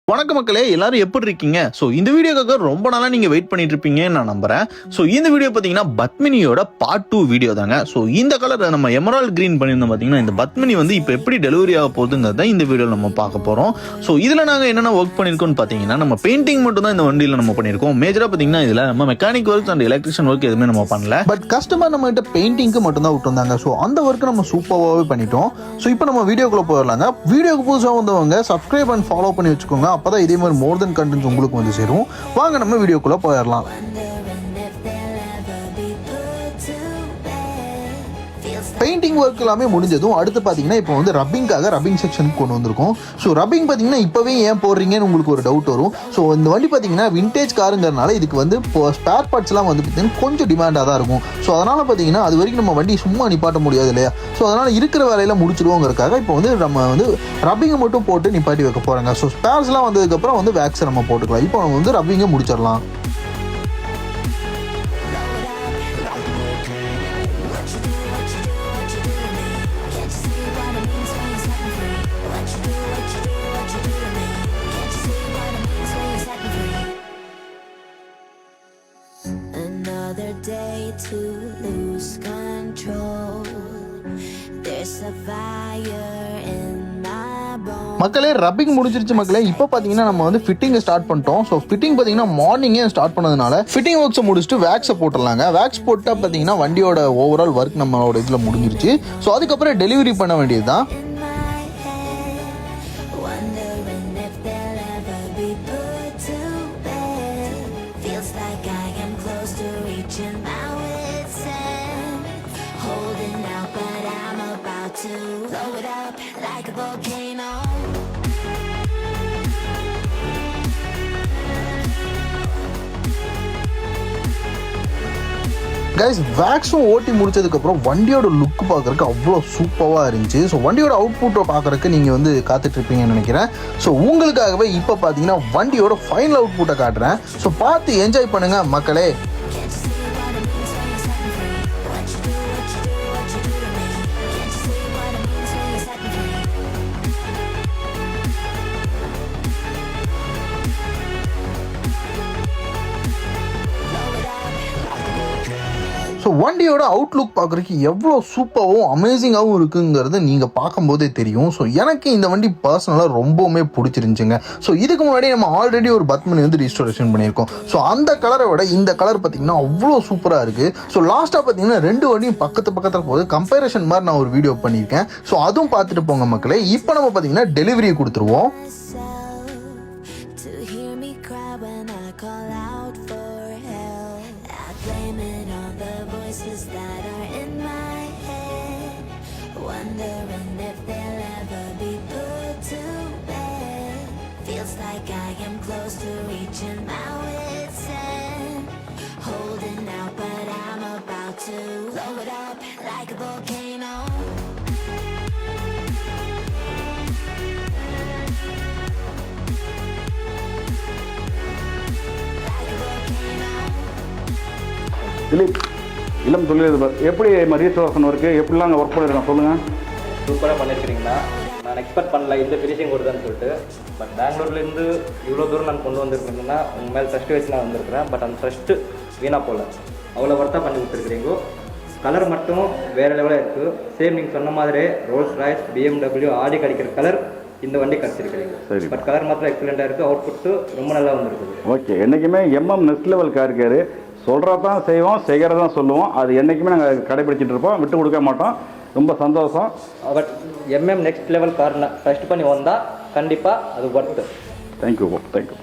வணக்க மக்களே, எல்லாரும் எப்படி இருக்கீங்க? ஸோ இந்த வீடியோக்காக ரொம்ப நாளாக நீங்கள் வெயிட் பண்ணிட்டு இருப்பீங்கன்னு நான் நம்புறேன். ஸோ இந்த வீடியோ பார்த்தீங்கன்னா பத்மினியோட பார்ட் 2 வீடியோ தாங்க. ஸோ இந்த கலர் நம்ம எமரால்ட் கிரீன் பண்ணியிருந்தோம். பார்த்தீங்கன்னா இந்த பத்மினி வந்து இப்போ எப்படி டெலிவரி ஆக போகுதுங்கிறத இந்த வீடியோவில் நம்ம பார்க்க போகிறோம். ஸோ இதில் நாங்கள் என்னென்ன ஒர்க் பண்ணியிருக்கோம்னு பார்த்தீங்கன்னா நம்ம பெயிண்டிங் மட்டும் தான் இந்த வண்டியில் நம்ம பண்ணியிருக்கோம். மேஜராக பார்த்தீங்கன்னா இதில் நம்ம mechanic work and electrician work எதுவுமே நம்ம பண்ணல. பட் கஸ்டமர் நம்ம கிட்ட பெயிண்டிங்க்கு மட்டும் தான் விட்டுருந்தாங்க. ஸோ அந்த ஒர்க்கு நம்ம சூப்பராகவே பண்ணிட்டோம். ஸோ இப்போ நம்ம வீடியோக்குள்ளே போயிடலாங்க. வீடியோக்கு புதுசாக வந்தவங்க சப்ஸ்கிரைப் அண்ட் ஃபாலோ பண்ணி வச்சுக்கோங்க. அப்பதான் இதே மாதிரி மோர் தென் கண்டென்ட்ஸ் உங்களுக்கு வந்து சேரும். வாங்க நம்ம வீடியோக்குள்ள போயிடலாம். பெயிண்டிங் ஒர்க் எல்லாமே முடிஞ்சதும் அடுத்து பார்த்தீங்கன்னா இப்போ வந்து ரப்பிங்காக ரப்பிங் செக்ஷனுக்கு கொண்டு வந்திருக்கோம். ஸோ ரப்பிங் பார்த்தீங்கன்னா இப்போவே ஏன் போடுறீங்கன்னு உங்களுக்கு ஒரு டவுட் வரும். ஸோ இந்த வண்டி பார்த்தீங்கன்னா விண்டேஜ் காருங்கிறதுனால இதுக்கு வந்து இப்போ ஸ்பேர் பார்ட்ஸ்லாம் வந்து பார்த்தீங்கன்னா கொஞ்சம் டிமாண்டாக தான் இருக்கும். ஸோ அதனால் பார்த்தீங்கன்னா அது வரைக்கும் நம்ம வண்டி சும்மா நிப்பாட்ட முடியாது இல்லையா? ஸோ அதனால் இருக்கிற வேலையில் முடிச்சிடுவோங்கிறதுக்காக இப்போ வந்து நம்ம வந்து ரப்பிங்கை மட்டும் போட்டு நிப்பாட்டி வைக்க போகிறாங்க. ஸோ ஸ்பேர்ஸ்லாம் வந்ததுக்கப்புறம் வந்து வேக்ஸை நம்ம போட்டுக்கலாம். இப்போ நம்ம வந்து ரப்பிங்கை முடிச்சிடலாம். Another day to lose control. There's a fire in my bones. மக்களே, ரப்பிங் முடிஞ்சிருச்சு மக்களே. இப்போ பார்த்தீங்கன்னா நம்ம வந்து ஃபிட்டிங்கை ஸ்டார்ட் பண்ணிட்டோம். ஸோ ஃபிட்டிங் பார்த்தீங்கன்னா மார்னிங்கே ஸ்டார்ட் பண்ணதுனால ஃபிட்டிங் ஒர்க்ஸை முடிச்சுட்டு வேக்ஸை போட்டுடலாங்க. வேக்ஸ் போட்டால் பார்த்தீங்கன்னா வண்டியோட ஓவரால் ஒர்க் நம்மளோட இதில் முடிஞ்சிருச்சு. ஸோ அதுக்கப்புறம் டெலிவரி பண்ண வேண்டியது தான். To blow it up like a volcano. Guys, வேக்ஸும் ஓட்டி முடிச்சதுக்கப்புறம் வண்டியோட லுக் பார்க்குறதுக்கு அவ்வளோ சூப்பராக இருந்துச்சு. ஸோ வண்டியோட அவுட்புட்டை பார்க்குறதுக்கு நீங்கள் வந்து காத்துட்ருப்பீங்கன்னு நினைக்கிறேன். ஸோ உங்களுக்காகவே இப்போ பார்த்தீங்கன்னா வண்டியோட ஃபைனல் அவுட்புட்டை காட்டுறேன். ஸோ பார்த்து என்ஜாய் பண்ணுங்கள் மக்களே. ஸோ வண்டியோட அவுட்லுக் பார்க்குறதுக்கு எவ்வளோ சூப்பராகவும் அமேசிங்காகவும் இருக்குங்கிறது நீங்கள் பார்க்கும்போதே தெரியும். ஸோ எனக்கு இந்த வண்டி பர்சனலாக ரொம்பவுமே பிடிச்சிருந்துச்சுங்க. ஸோ இதுக்கு முன்னாடி நம்ம ஆல்ரெடி ஒரு பத்மினி வந்து ரீஸ்டோரேஷன் பண்ணியிருக்கோம். ஸோ அந்த கலரை விட இந்த கலர் பார்த்தீங்கன்னா அவ்வளோ சூப்பராக இருக்குது. ஸோ லாஸ்ட்டாக பார்த்தீங்கன்னா ரெண்டு வண்டியும் பக்கத்தில் போகுது. கம்பேரிஷன் மாதிரி நான் ஒரு வீடியோ பண்ணியிருக்கேன். ஸோ அதுவும் பார்த்துட்டு போங்க மக்களே. இப்போ நம்ம பார்த்தீங்கன்னா டெலிவரி கொடுத்துருவோம். That are in my head, wondering if they'll ever be put to bed. Feels like I am close to reaching my wit's end, holding out but I'm about to blow it up like a volcano. இளம் தொழிலதிபர் எப்படி restoration work எப்படிலாம் அங்கே work பண்ணியிருக்கோம் சொல்லுங்கள். சூப்பராக பண்ணியிருக்கிறீங்களா? நான் expect பண்ணல இந்த ஃபினிஷிங் வருதுன்னு சொல்லிட்டு. பட் பெங்களூர்லேருந்து இவ்வளோ தூரம் நான் கொண்டு வந்திருக்கேன்னா உங்கள் மேலே ட்ரஸ்ட் வச்சு நான் வந்திருக்கிறேன். பட் அந்த ட்ரஸ்ட்டு வீணாக போகல, அவ்வளோ ஒர்த்தாக பண்ணி கொடுத்துருக்குறீங்க. கலர் மட்டும் வேறு லெவலாக இருக்குது. சேம் நீங்கள் சொன்ன மாதிரி ரோல்ஸ் ராய்ஸ், BMW, ஆடி கிடைக்கிற கலர் இந்த வண்டி கிடச்சிருக்கிறீங்க. சரி, பட் கலர் மாத்திரம் எக்ஸலண்ட்டாக இருக்குது. அவுட்புட்டு ரொம்ப நல்லா வந்துருக்குது. ஓகே, என்றைக்குமே நெக்ஸ்ட் லெவல் கார் கேரு சொல்கிறதான் செய்வோம், செய்கிறதான் சொல்லுவோம். அது என்றைக்குமே நாங்கள் கடைபிடிச்சிட்டு இருப்போம், விட்டு கொடுக்க மாட்டோம். ரொம்ப சந்தோஷம். But next level car first பண்ணி வந்தால் கண்டிப்பாக அது ஒர்த்து. Thank you thank you.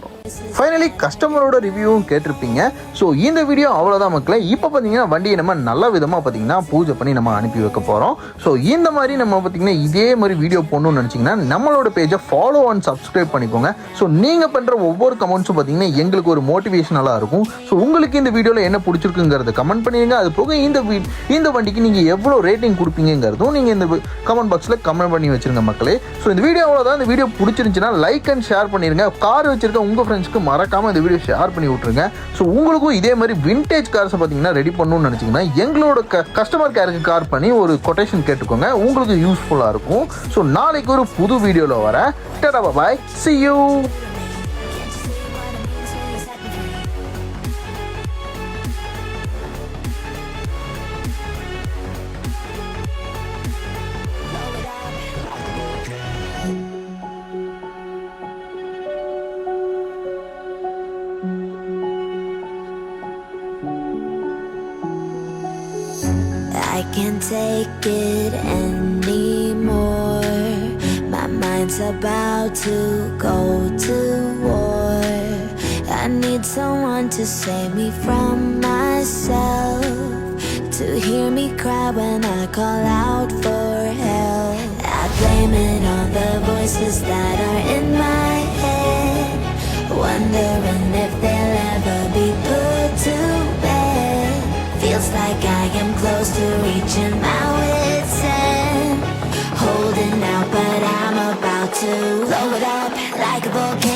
ஃபைனலி கஸ்டமரோட ரிவ்யூவும் கேட்டிருப்பீங்க. ஸோ இந்த வீடியோ அவ்வளோதான் மக்களே. இப்போ பார்த்தீங்கன்னா வண்டியை நம்ம நல்ல விதமாக பார்த்தீங்கன்னா பூஜை பண்ணி நம்ம அனுப்பி வைக்க போகிறோம். ஸோ இந்த மாதிரி நம்ம பார்த்தீங்கன்னா இதே மாதிரி வீடியோ போடணும்னு நினச்சிங்கன்னா நம்மளோட பேஜை ஃபாலோ அண்ட் சப்ஸ்கிரைப் பண்ணிக்கோங்க. ஸோ நீங்கள் பண்ணுற ஒவ்வொரு கமெண்ட்ஸும் பார்த்தீங்கன்னா எங்களுக்கு ஒரு மோட்டிவேஷனலாக இருக்கும். ஸோ உங்களுக்கு இந்த வீடியோவில் என்ன பிடிச்சிருக்குங்கிறத கமெண்ட் பண்ணிடுங்க. அது போக இந்த வண்டிக்கு நீங்கள் எவ்வளோ ரேட்டிங் கொடுப்பீங்கிறதும் நீங்கள் இந்த கமெண்ட் பாக்ஸில் கமெண்ட் பண்ணி வச்சுருங்க மக்களே. ஸோ இந்த வீடியோ அவ்வளோதான். இந்த வீடியோ பிடிச்சிருந்துச்சுன்னா லைக் அண்ட் ஷேர் பண்ணிடுங்க. கார் வச்சிருக்க உங்கள் ஃப்ரெண்ட்ஸ்க்கு மறக்காம இந்த வீடியோ ஷேர் பண்ணி விட்டுருங்க. ஸோ உங்களுக்கும் இதே மாதிரி விண்டேஜ் கார்ஸ் பார்த்தீங்கன்னா ரெடி பண்ணணும்னு நினச்சிங்கன்னா எங்களோட கஸ்டமர் கேருக்கு கார் பண்ணி ஒரு கொட்டேஷன் கேட்டுக்கோங்க, உங்களுக்கு யூஸ்ஃபுல்லாக இருக்கும். ஸோ நாளைக்கு ஒரு புது வீடியோவில் வரேன். டாடா பாய், see you. can't take it anymore. My mind's about to go to war. I need someone to save me from myself, to hear me cry when I call out for help. I blame it on the voices that are in my head, wondering if they'll ever be put to bed. Feels like I am close to reaching my wit's end, holding out but I'm about to blow it up like a volcano.